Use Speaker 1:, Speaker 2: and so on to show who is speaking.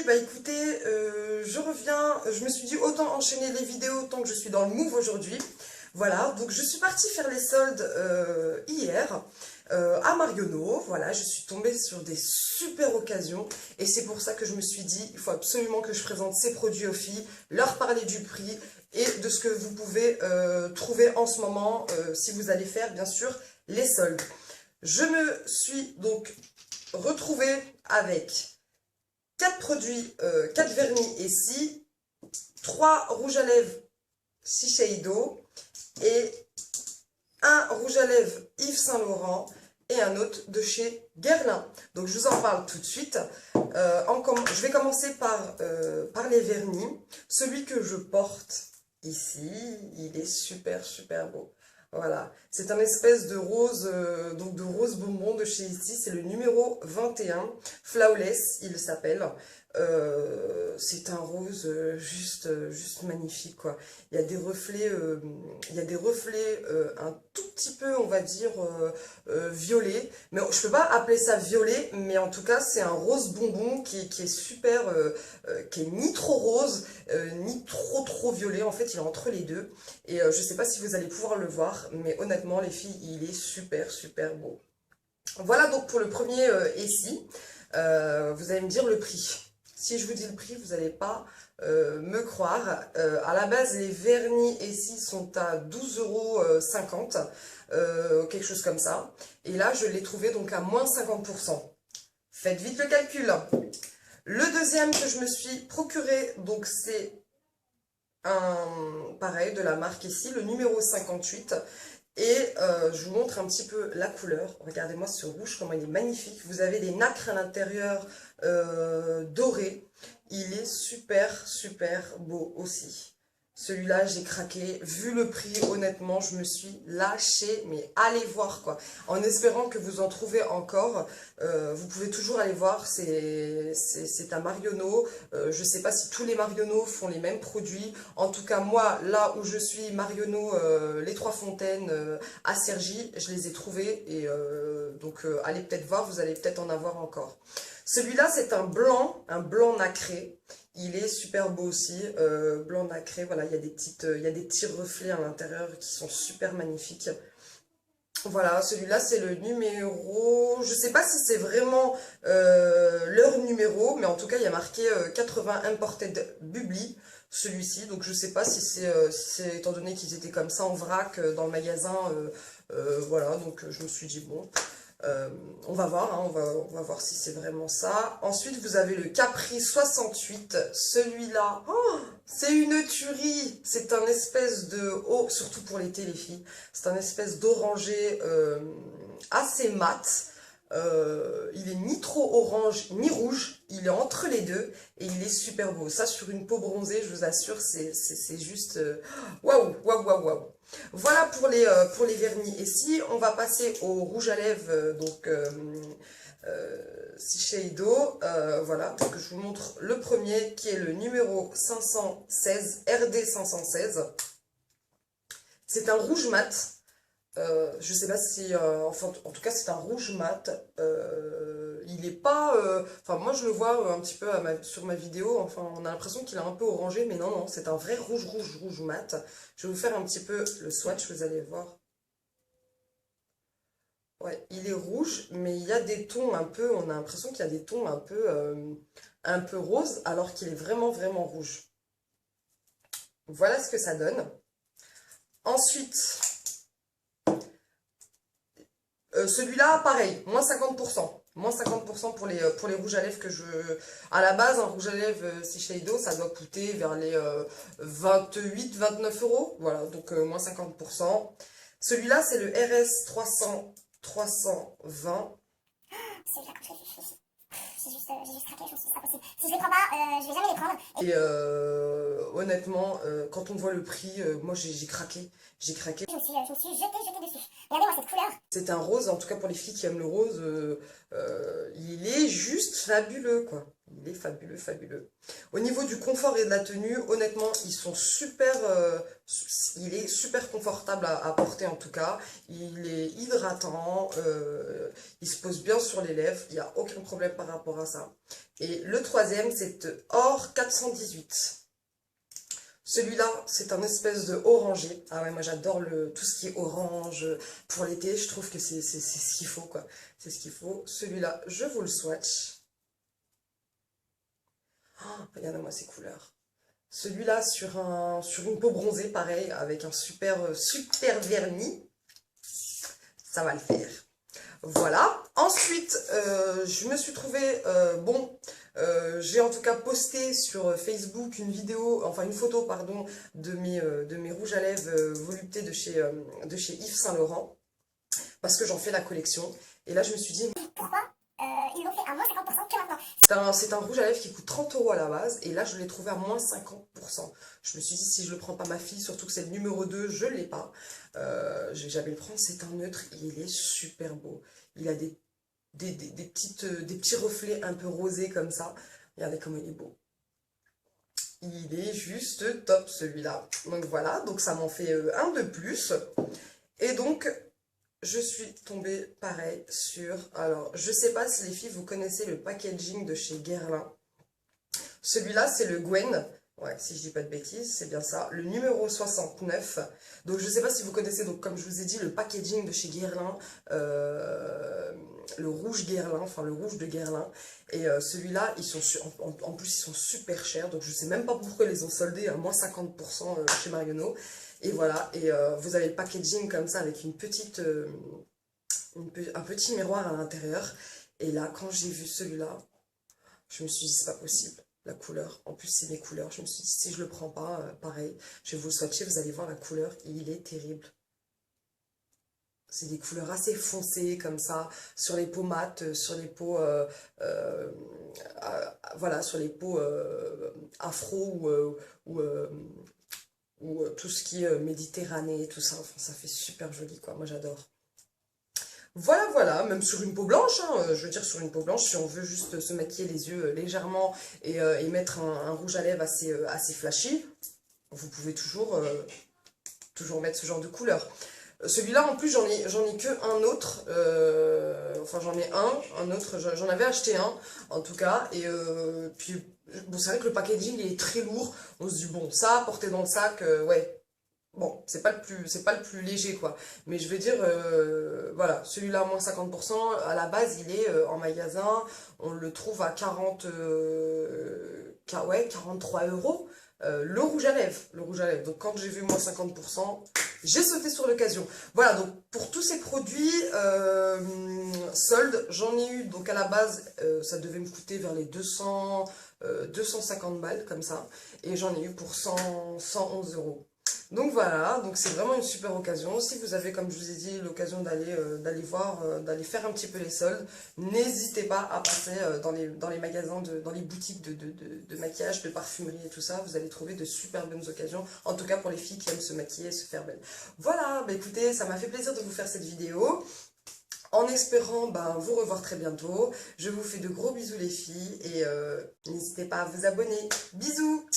Speaker 1: Bah écoutez, je reviens, je me suis dit autant enchaîner les vidéos tant que je suis dans le move aujourd'hui. Voilà, donc je suis partie faire les soldes hier à Marionneau. Voilà, je suis tombée sur des super occasions et c'est pour ça que je me suis dit, il faut absolument que je présente ces produits aux filles, leur parler du prix et de ce que vous pouvez trouver en ce moment si vous allez faire bien sûr les soldes. Je me suis donc retrouvée avec 4 produits, 4 vernis et 6, 3 rouges à lèvres Shiseido et un rouge à lèvres Yves Saint Laurent et un autre de chez Guerlain. Donc je vous en parle tout de suite. Je vais commencer par les vernis. Celui que je porte ici, il est super super beau. Voilà, c'est un espèce de rose, donc de rose bonbon de chez ici, c'est le numéro 21, Flawless il s'appelle. C'est un rose juste magnifique quoi. Il y a des reflets, un tout petit peu on va dire violet, mais je peux pas appeler ça violet, mais en tout cas c'est un rose bonbon qui est super, qui est ni trop rose ni trop violet, en fait il est entre les deux. Et je sais pas si vous allez pouvoir le voir, mais honnêtement les filles, il est super super beau. Voilà donc pour le premier ici. Vous allez me dire le prix. Si je vous dis le prix, vous n'allez pas me croire. À la base, les vernis ici sont à 12,50 €, quelque chose comme ça. Et là, je l'ai trouvé donc à moins 50%. Faites vite le calcul. Le deuxième que je me suis procuré, donc c'est pareil, de la marque ici, le numéro 58. Et je vous montre un petit peu la couleur. Regardez-moi ce rouge, comment il est magnifique. Vous avez des nacres à l'intérieur dorés. Il est super, super beau aussi. Celui-là, j'ai craqué. Vu le prix, honnêtement, je me suis lâchée. Mais allez voir, quoi. En espérant que vous en trouvez encore. Vous pouvez toujours aller voir. C'est à Marionneau. Je ne sais pas si tous les Marionneaux font les mêmes produits. En tout cas, moi, là où je suis, Marionneau, les Trois Fontaines, à Cergy, je les ai trouvés. Et donc, allez peut-être voir. Vous allez peut-être en avoir encore. Celui-là, c'est un blanc nacré. Il est super beau aussi, blanc nacré, voilà, il y a des petits reflets à l'intérieur qui sont super magnifiques. Voilà, celui-là c'est le numéro, je sais pas si c'est vraiment leur numéro, mais en tout cas il y a marqué 80 Imported Bubly, celui-ci, donc je sais pas si c'est étant donné qu'ils étaient comme ça en vrac dans le magasin, voilà, donc je me suis dit bon... on va voir, hein, on va voir si c'est vraiment ça. Ensuite, vous avez le Capri 68. Celui-là, oh, c'est une tuerie. C'est un espèce de... Oh, surtout pour l'été, les filles. C'est un espèce d'orangé assez mat. Il est ni trop orange ni rouge. Il est entre les deux. Et il est super beau. Ça, sur une peau bronzée, je vous assure, c'est juste... Waouh, waouh, waouh, waouh. Voilà pour les vernis. Et si on va passer au rouge à lèvres, Shiseido, voilà, donc je vous montre le premier qui est le numéro 516, RD 516. C'est un rouge mat. Je sais pas si, enfin, en tout cas c'est un rouge mat. Il est pas, enfin moi je le vois un petit peu sur ma vidéo. Enfin on a l'impression qu'il est un peu orangé, mais non non, c'est un vrai rouge mat. Je vais vous faire un petit peu le swatch, vous allez voir. Ouais, il est rouge, mais il y a des tons un peu, on a l'impression qu'il y a des tons un peu rose, alors qu'il est vraiment rouge. Voilà ce que ça donne. Ensuite. Celui-là, pareil, moins 50%. Moins 50% pour les rouges à lèvres que je... À la base, un rouge à lèvres Shiseido, ça doit coûter vers les 28-29 €. Voilà, donc moins 50%. Celui-là, c'est le RS 320.
Speaker 2: j'ai juste craqué, je me suis dit c'est pas possible. Si je les prends pas, je vais jamais les prendre.
Speaker 1: Et honnêtement, quand on voit le prix, moi j'ai craqué. J'ai craqué.
Speaker 2: Je me suis jetée dessus. Regardez-moi cette couleur.
Speaker 1: C'est un rose, en tout cas pour les filles qui aiment le rose, il est juste fabuleux, quoi. Il est fabuleux, fabuleux. Au niveau du confort et de la tenue, honnêtement, ils sont super, il est super confortable à porter en tout cas. Il est hydratant, il se pose bien sur les lèvres, il n'y a aucun problème par rapport à ça. Et le troisième, c'est Or 418. Celui-là, c'est un espèce de orangé. Ah ouais, moi j'adore tout ce qui est orange pour l'été. Je trouve que c'est ce qu'il faut, quoi. C'est ce qu'il faut. Celui-là, je vous le swatch. Oh, regardez-moi ces couleurs. Celui-là sur une peau bronzée, pareil, avec un super vernis. Ça va le faire. Voilà. Ensuite, je me suis trouvée, j'ai en tout cas posté sur Facebook une vidéo, enfin une photo, pardon, de mes rouges à lèvres voluptés de chez Yves Saint Laurent, parce que j'en fais la collection. Et là, je me suis dit,
Speaker 2: Pourquoi ils l'ont fait à moins 50% que maintenant?
Speaker 1: c'est un rouge à lèvres qui coûte 30 € à la base, et là, je l'ai trouvé à moins 50%. Je me suis dit, si je le prends pas ma fille, surtout que c'est le numéro 2, je l'ai pas. Je vais jamais le prendre, c'est un neutre, et il est super beau. Il a des petits reflets un peu rosés comme ça. Regardez comment il est beau. Il est juste top celui-là. Donc voilà, donc ça m'en fait un de plus. Et donc, je suis tombée pareil sur... Alors, je sais pas si les filles, vous connaissez le packaging de chez Guerlain. Celui-là, c'est le Gwen. Ouais, si je dis pas de bêtises, c'est bien ça. Le numéro 69. Donc, je sais pas si vous connaissez, donc comme je vous ai dit, le packaging de chez Guerlain. Le rouge Guerlain, enfin le rouge de Guerlain. Et celui-là, en plus, ils sont super chers. Donc, je sais même pas pourquoi ils les ont soldés à moins 50% chez Marionneau. Et voilà, et vous avez le packaging comme ça avec un petit miroir à l'intérieur. Et là, quand j'ai vu celui-là, je me suis dit, c'est pas possible. La couleur, en plus c'est mes couleurs, je me suis dit si je le prends pas, pareil, je vais vous le swatcher, vous allez voir la couleur, il est terrible. C'est des couleurs assez foncées comme ça, sur les peaux mates, sur les peaux, voilà, sur les peaux afro ou tout ce qui est méditerranée, tout ça, enfin, ça fait super joli quoi, moi j'adore. Voilà, voilà, même sur une peau blanche, hein, je veux dire sur une peau blanche, si on veut juste se maquiller les yeux légèrement et mettre un rouge à lèvres assez flashy, vous pouvez toujours mettre ce genre de couleur. Celui-là, en plus, j'en ai que un autre, enfin j'en ai un autre, j'en avais acheté un, en tout cas, et puis, bon, c'est vrai que le packaging, il est très lourd, on se dit, bon, ça, porter dans le sac, ouais. Bon, c'est pas le plus léger quoi. Mais je veux dire, voilà, celui-là à moins 50%, à la base il est en magasin, on le trouve à 43 €, le rouge à lèvres, le rouge à lèvres. Donc quand j'ai vu moins 50%, j'ai sauté sur l'occasion. Voilà, donc pour tous ces produits soldes, j'en ai eu, donc à la base, ça devait me coûter vers les 250 balles comme ça, et j'en ai eu pour 111 €. Donc voilà, donc c'est vraiment une super occasion. Si vous avez, comme je vous ai dit, l'occasion d'aller voir, d'aller faire un petit peu les soldes, n'hésitez pas à passer dans les magasins, dans les boutiques de maquillage, de parfumerie et tout ça. Vous allez trouver de super bonnes occasions, en tout cas pour les filles qui aiment se maquiller et se faire belle. Voilà, bah écoutez, ça m'a fait plaisir de vous faire cette vidéo. En espérant vous revoir très bientôt. Je vous fais de gros bisous les filles et n'hésitez pas à vous abonner. Bisous!